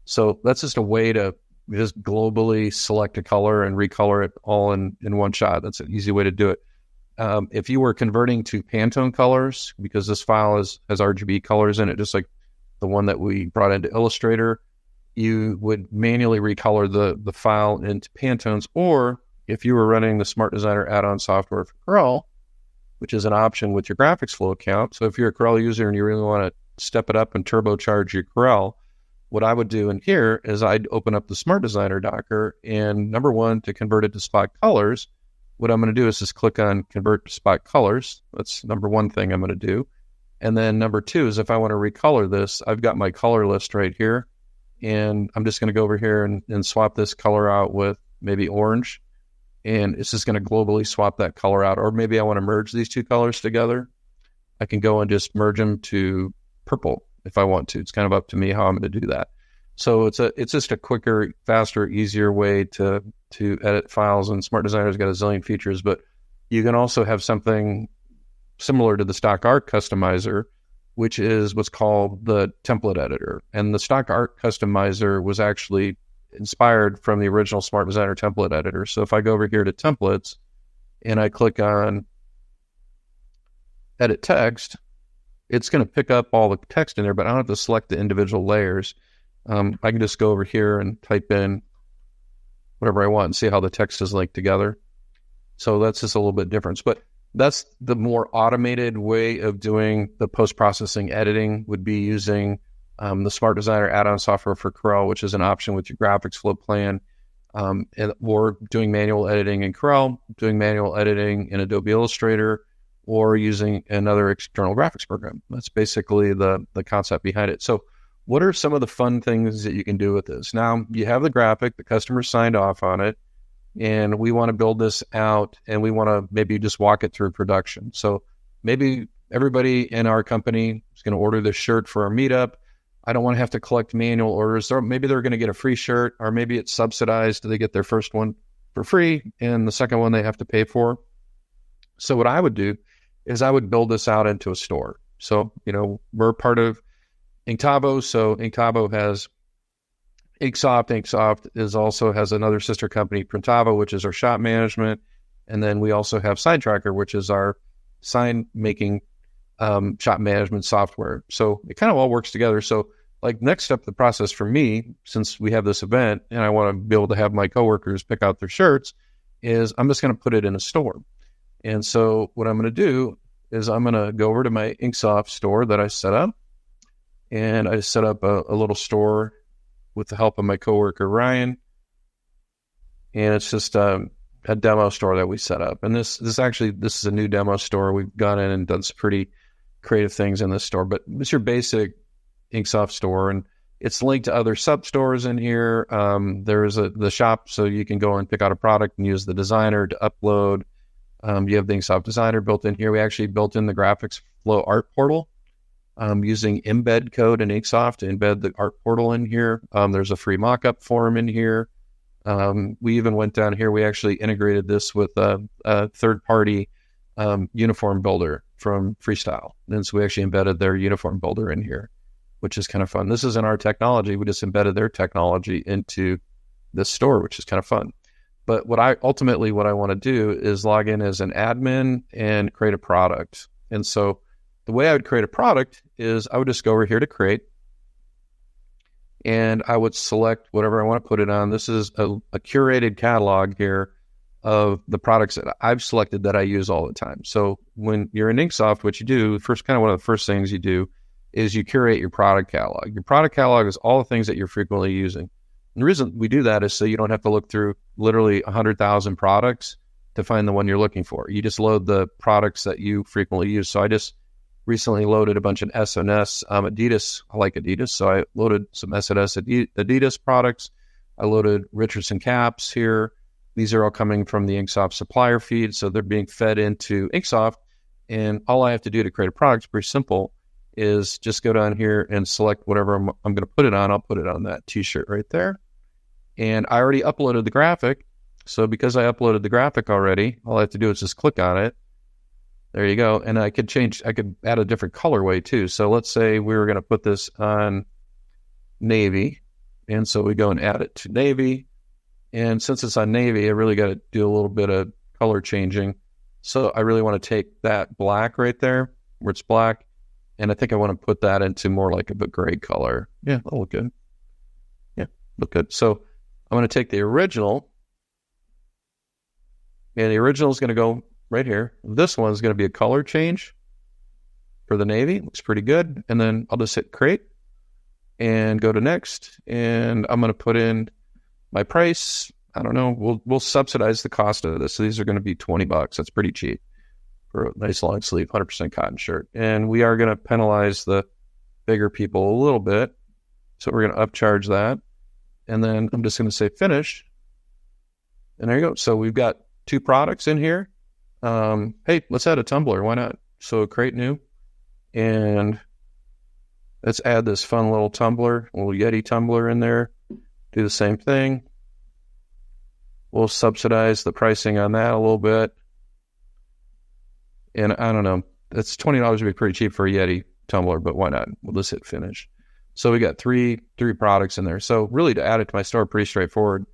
So that's just a way to just globally select a color and recolor it all in one shot. That's an easy way to do it. If you were converting to Pantone colors, because this file has RGB colors in it, just like the one that we brought into Illustrator, you would manually recolor the file into Pantones. Or if you were running the Smart Designer add-on software for Corel, which is an option with your GraphicsFlow account. So if you're a Corel user and you really want to step it up and turbocharge your Corel, what I would do in here is I'd open up the Smart Designer Docker, and number one, to convert it to spot colors, what I'm going to do is just click on Convert to Spot Colors. That's number one thing I'm going to do. And then number two is if I want to recolor this, I've got my color list right here, and I'm just going to go over here and swap this color out with maybe orange. and it's just going to globally swap that color out. Or maybe I want to merge these two colors together. I can go and just merge them to purple if I want to. It's kind of up to me how I'm going to do that. So it's just a quicker, faster, easier way to edit files. And Smart Designer's got a zillion features, but you can also have something similar to the stock art customizer, which is what's called the template editor. And the stock art customizer was actually inspired from the original Smart Designer template editor. So if I go over here to templates and I click on edit text, it's going to pick up all the text in there, but I don't have to select the individual layers. I can just go over here and type in whatever I want and see how the text is linked together. So that's just a little bit different. But that's the more automated way of doing the post-processing editing, would be using the Smart Designer add-on software for Corel, which is an option with your GraphicsFlow plan, or doing manual editing in Corel, doing manual editing in Adobe Illustrator, or using another external graphics program. That's basically the concept behind it. So what are some of the fun things that you can do with this? Now, you have the graphic, the customer signed off on it, and we want to build this out, and we want to maybe just walk it through production. So maybe everybody in our company is going to order this shirt for our meetup. I don't want to have to collect manual orders, or maybe they're going to get a free shirt, or maybe it's subsidized. They get their first one for free, and the second one they have to pay for. So what I would do is I would build this out into a store. So, we're part of Inktavo. So Inktavo has InkSoft. InkSoft has another sister company, Printavo, which is our shop management. And then we also have SignTracker, which is our sign making shop management software. So it kind of all works together. So like next step, the process for me, since we have this event and I want to be able to have my coworkers pick out their shirts, is I'm just going to put it in a store. And so what I'm going to do is I'm going to go over to my InkSoft store that I set up. And I set up a little store with the help of my coworker, Ryan. And it's just a demo store that we set up. And this is a new demo store. We've gone in and done some pretty creative things in this store, but it's your basic InkSoft store, and it's linked to other sub stores in here. There's the shop, so you can go and pick out a product and use the designer to upload. You have the InkSoft designer built in here. We actually built in the GraphicsFlow art portal using embed code in InkSoft to embed the art portal in here. There's a free mockup form in here. We even went down here. We actually integrated this with a third-party uniform builder from Freestyle. And so we actually embedded their uniform builder in here, which is kind of fun. This isn't our technology. We just embedded their technology into this store, which is kind of fun. But what I want to do is log in as an admin and create a product. And so the way I would create a product is I would just go over here to create, and I would select whatever I want to put it on. This is a curated catalog here of the products that I've selected that I use all the time. So when you're in InkSoft, what you do, one of the first things you do is you curate your product catalog. Your product catalog is all the things that you're frequently using. And the reason we do that is so you don't have to look through literally 100,000 products to find the one you're looking for. You just load the products that you frequently use. So I just recently loaded a bunch of S&S Adidas. I like Adidas, so I loaded some S&S Adidas products. I loaded Richardson caps here. These are all coming from the InkSoft supplier feed, so they're being fed into InkSoft. And all I have to do to create a product is pretty simple, is just go down here and select whatever I'm going to put it on. I'll put it on that t-shirt right there. And I already uploaded the graphic. So because I uploaded the graphic already, all I have to do is just click on it. There you go. And I could add a different colorway too. So let's say we were going to put this on navy. And so we go and add it to navy. And since it's on navy, I really got to do a little bit of color changing. So I really want to take that black right there where it's black. And I think I want to put that into more like a gray color. Yeah, that'll look good. Yeah, look good. So I'm going to take the original. And the original is going to go right here. This one is going to be a color change for the navy. Looks pretty good. And then I'll just hit create and go to next. And I'm going to put in my price. I don't know. We'll subsidize the cost of this. So these are going to be $20. That's pretty cheap for a nice long sleeve, 100% cotton shirt. And we are going to penalize the bigger people a little bit. So we're going to upcharge that. And then I'm just going to say finish. And there you go. So we've got two products in here. Hey, let's add a tumbler. Why not? So create new, and let's add this fun little tumbler, little Yeti tumbler in there. Do the same thing. We'll subsidize the pricing on that a little bit. And I don't know, that's $20 would be pretty cheap for a Yeti tumbler, but why not? We'll just hit finish. So we got three products in there. So really to add it to my store, pretty straightforward.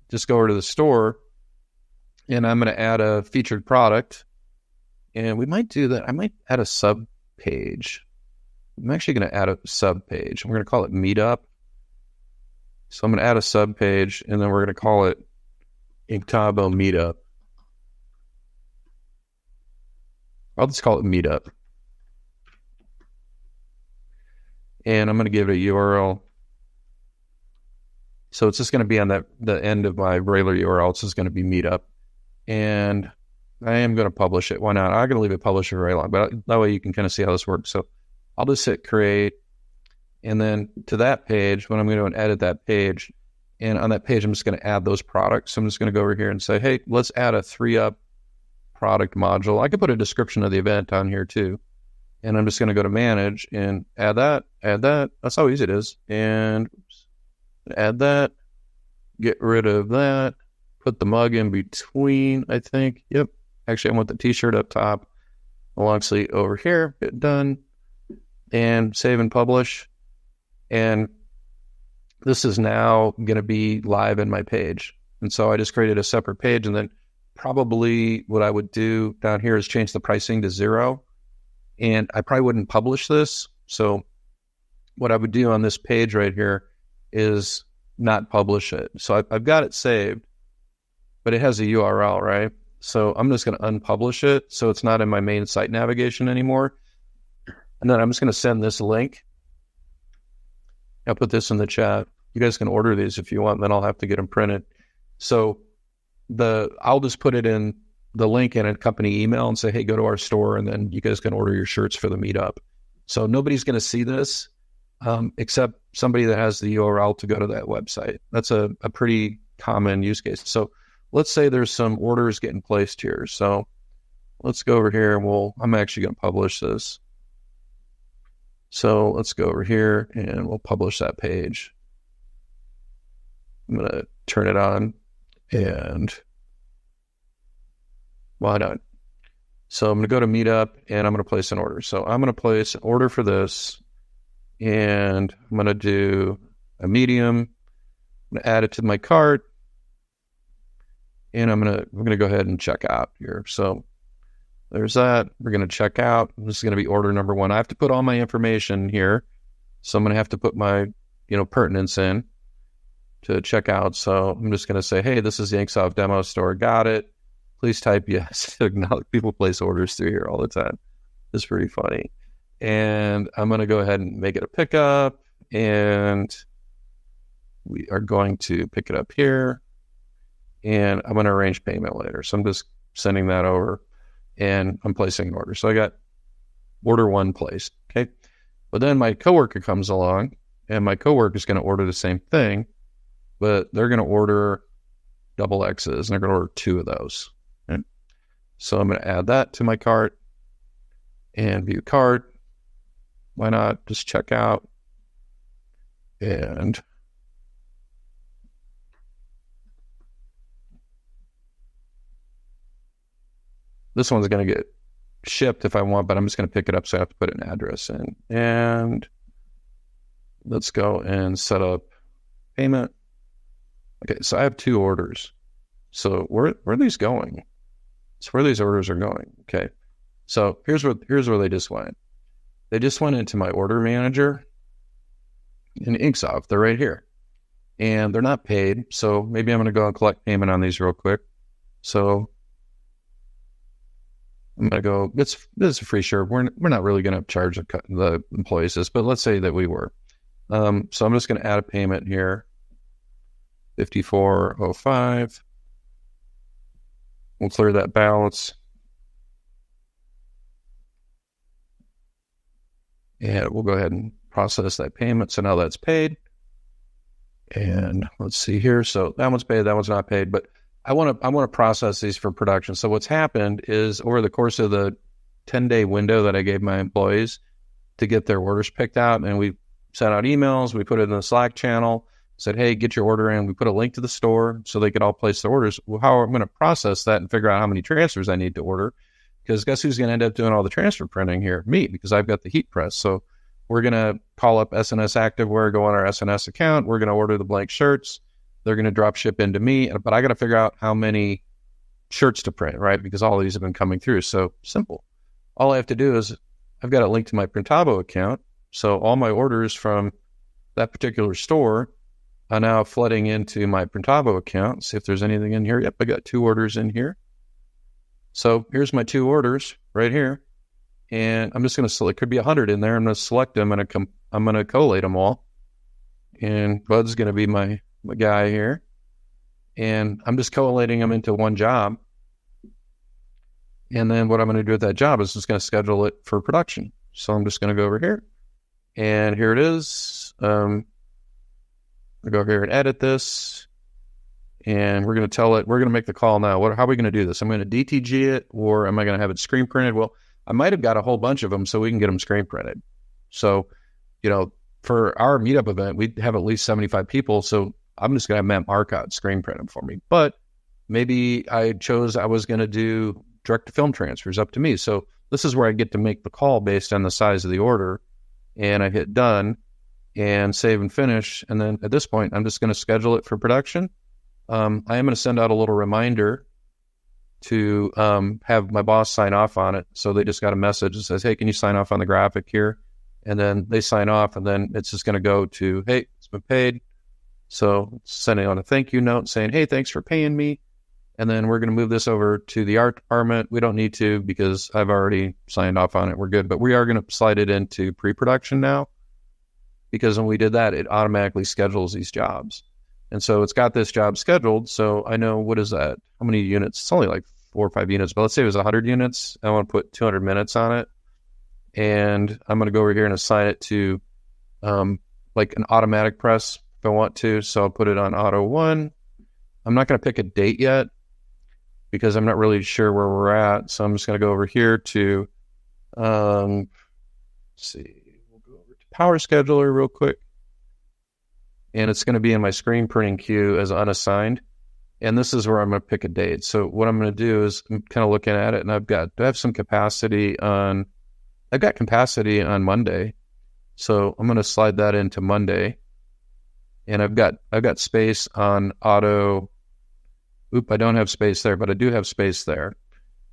Just go over to the store, and I'm going to add a featured product. And we might do that. I might add a sub page. I'm actually going to add a sub page. We're going to call it Meetup. So I'm going to add a sub page, and then we're going to call it Inktobo Meetup. I'll just call it Meetup. And I'm going to give it a URL. So it's just going to be on the end of my regular URL. It's just going to be Meetup. And I am going to publish it. Why not? I'm going to leave it published for very long, but that way you can kind of see how this works. So I'll just hit create. And then to that page, when I'm going to edit that page, and on that page, I'm just going to add those products. So I'm just going to go over here and say, hey, let's add a 3-up product module. I could put a description of the event on here too. And I'm just going to go to manage and add that. That's how easy it is. And add that, get rid of that, put the mug in between, I think. Yep. Actually, I want the t-shirt up top, the long sleeve over here. Hit done. And save and publish. And this is now going to be live in my page. And so I just created a separate page, and then probably what I would do down here is change the pricing to 0. And I probably wouldn't publish this. So what I would do on this page right here is not publish it. So I've got it saved, but it has a URL, right? So I'm just going to unpublish it so it's not in my main site navigation anymore. And then I'm just going to send this link. I'll put this in the chat. You guys can order these if you want, then I'll have to get them printed. So I'll just put it in the link in a company email and say, hey, go to our store, and then you guys can order your shirts for the meetup. So nobody's going to see this except somebody that has the URL to go to that website. That's a pretty common use case. So let's say there's some orders getting placed here. So let's go over here, and I'm actually going to publish this. So let's go over here, and we'll publish that page. I'm going to turn it on, and why not? So I'm going to go to Meetup, and I'm going to place an order. So I'm going to place an order for this, and I'm going to do a medium. I'm going to add it to my cart, and I'm going to go ahead and check out here. So there's that. We're going to check out. This is going to be order number 1. I have to put all my information here, so I'm going to have to put my pertinence in to check out. So I'm just going to say, hey, this is the InkSoft demo store. Got it. Please type yes. People place orders through here all the time. It's pretty funny. And I'm going to go ahead and make it a pickup, and we are going to pick it up here, and I'm going to arrange payment later. So I'm just sending that over, and I'm placing an order. So I got order 1 placed. Okay. But then my coworker comes along, and my coworker is going to order the same thing, but they're going to order double X's, and they're going to order 2 of those. Okay. So I'm going to add that to my cart and view cart. Why not just check out? And this one's going to get shipped if I want, but I'm just going to pick it up, so I have to put an address in. And let's go and set up payment. Okay, so I have 2 orders. So where are these going? It's where these orders are going. Okay, so here's where they just went. They just went into my order manager in InkSoft. They're right here, and they're not paid. So maybe I'm going to go and collect payment on these real quick. So I'm going to go, this is a free shirt. We're not really going to charge the employees this, but let's say that we were. So I'm just going to add a payment here, $54.05. We'll clear that balance. And we'll go ahead and process that payment. So now that's paid. And let's see here. So that one's paid, that one's not paid. But I want to process these for production. So what's happened is over the course of the 10-day window that I gave my employees to get their orders picked out, and we sent out emails, we put it in the Slack channel, said, hey, get your order in. We put a link to the store so they could all place their orders. Well, how I'm going to process that and figure out how many transfers I need to order, because guess who's going to end up doing all the transfer printing here? Me, because I've got the heat press. So we're going to call up SNS Activewear, go on our SNS account. We're going to order the blank shirts. They're going to drop ship into me, but I got to figure out how many shirts to print, right? Because all these have been coming through. So simple. All I have to do is I've got it linked to my Printavo account. So all my orders from that particular store are now flooding into my Printavo account. See if there's anything in here. Yep, I got 2 orders in here. So here's my 2 orders right here. And I'm just going to select, it could be 100 in there. I'm going to select them and I'm going to collate them all. And Bud's going to be my guy here. And I'm just collating them into one job. And then what I'm going to do with that job is just going to schedule it for production. So I'm just going to go over here. And here it is. I'll go over here and edit this. And we're going to tell it, we're going to make the call now. How are we going to do this? I'm going to DTG it, or am I going to have it screen printed? Well, I might have got a whole bunch of them so we can get them screen printed. So, for our meetup event, we have at least 75 people. So I'm just going to have Matt Marcotte screen print them for me. But maybe I was going to do direct to film transfers, up to me. So this is where I get to make the call based on the size of the order. And I hit done and save and finish. And then at this point, I'm just going to schedule it for production. I am going to send out a little reminder to have my boss sign off on it. So they just got a message that says, hey, can you sign off on the graphic here? And then they sign off, and then it's just going to go to, hey, it's been paid. So sending on a thank you note saying, hey, thanks for paying me. And then we're going to move this over to the art department. We don't need to because I've already signed off on it. We're good. But we are going to slide it into pre-production now, because when we did that, it automatically schedules these jobs. And so it's got this job scheduled. So I know, what is that? How many units? It's only like 4 or 5 units, but let's say it was 100 units. I want to put 200 minutes on it. And I'm going to go over here and assign it to like an automatic press if I want to. So I'll put it on auto 1. I'm not going to pick a date yet because I'm not really sure where we're at. So I'm just going to go over here to, let's see, we'll go over to Power Scheduler real quick. And it's going to be in my screen printing queue as unassigned. And this is where I'm going to pick a date. So what I'm going to do is I'm kind of looking at it, and do I have some capacity on, I've got capacity on Monday. So I'm going to slide that into Monday. And I've got space on auto. I don't have space there, but I do have space there.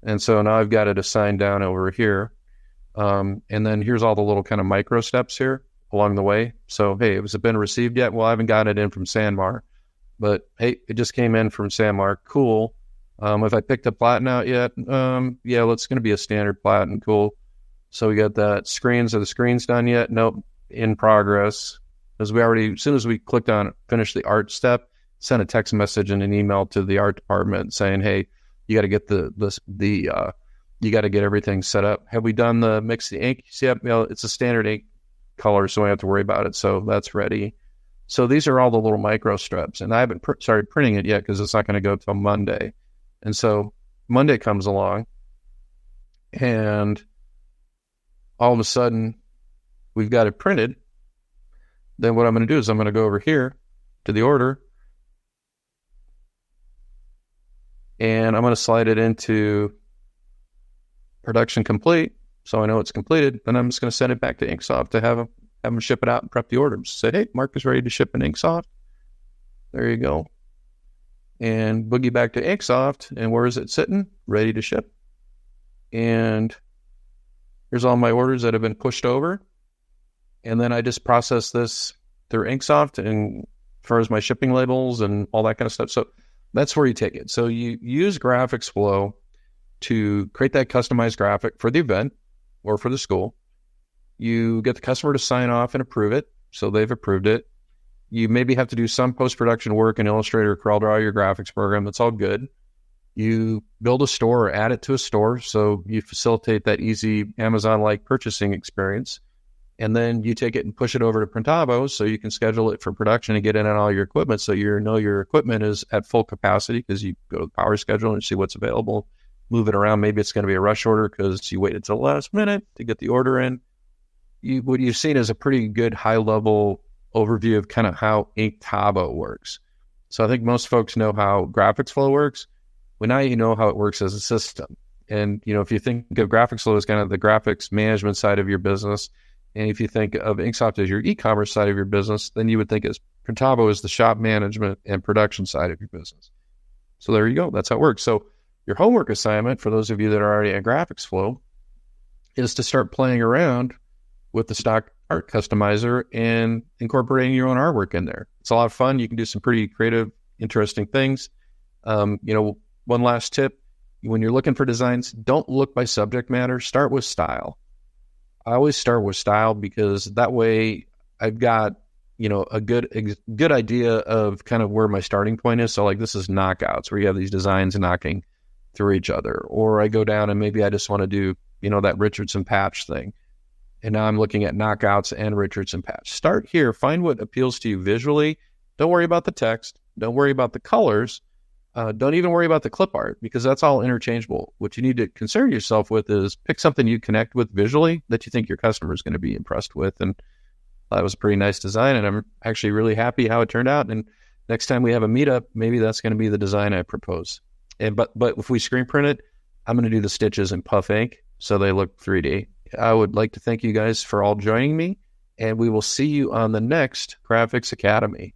And so now I've got it assigned down over here. And then here's all the little kind of micro steps here along the way. So, hey, has it been received yet? Well, I haven't got it in from Sanmar, but hey, it just came in from Sanmar. Cool. If I picked a platen out yet? Yeah, it's going to be a standard platen. Cool. So we got that. Screens, are the screens done yet? Nope. In progress. As soon as we clicked on finish the art step, sent a text message and an email to the art department saying, hey, you got to get you got to get everything set up. Have we done the mix the ink? Yep. It's a standard ink color, so we don't have to worry about it. So that's ready. So these are all the little micro steps, and I haven't started printing it yet because it's not going to go till Monday. And so Monday comes along, and all of a sudden we've got it printed. Then what I'm going to do is I'm going to go over here to the order, and I'm going to slide it into production complete. So I know it's completed. Then I'm just going to send it back to InkSoft to have them ship it out and prep the order. Just say, hey, Mark is ready to ship in InkSoft. There you go. And boogie back to InkSoft. And where is it sitting? Ready to ship. And here's all my orders that have been pushed over. And then I just process this through InkSoft and as far as my shipping labels and all that kind of stuff. So that's where you take it. So you use GraphicsFlow to create that customized graphic for the event or for the school. You get the customer to sign off and approve it. So they've approved it. You maybe have to do some post-production work in Illustrator, CorelDRAW, your graphics program. That's all good. You build a store or add it to a store. So you facilitate that easy Amazon-like purchasing experience. And then you take it and push it over to Printavo so you can schedule it for production and get in on all your equipment so you know your equipment is at full capacity because you go to the power schedule and see what's available, move it around. Maybe it's going to be a rush order because you waited till the last minute to get the order in. What you've seen is a pretty good high-level overview of kind of how InkTavo works. So I think most folks know how GraphicsFlow works. Well, now you know how it works as a system. And, if you think of GraphicsFlow as kind of the graphics management side of your business, and if you think of InkSoft as your e-commerce side of your business, then you would think of Printavo as the shop management and production side of your business. So there you go. That's how it works. So your homework assignment, for those of you that are already at GraphicsFlow, is to start playing around with the stock art customizer and incorporating your own artwork in there. It's a lot of fun. You can do some pretty creative, interesting things. One last tip, when you're looking for designs, don't look by subject matter. Start with style. I always start with style because that way I've got, a good idea of kind of where my starting point is. So like this is knockouts where you have these designs knocking through each other. Or I go down and maybe I just want to do, that Richardson patch thing. And now I'm looking at knockouts and Richardson patch. Start here. Find what appeals to you visually. Don't worry about the text. Don't worry about the colors. Don't even worry about the clip art because that's all interchangeable. What you need to concern yourself with is pick something you connect with visually that you think your customer is going to be impressed with. And that was a pretty nice design. And I'm actually really happy how it turned out. And next time we have a meetup, maybe that's going to be the design I propose. But if we screen print it, I'm going to do the stitches in puff ink so they look 3D. I would like to thank you guys for all joining me, and we will see you on the next Graphics Academy.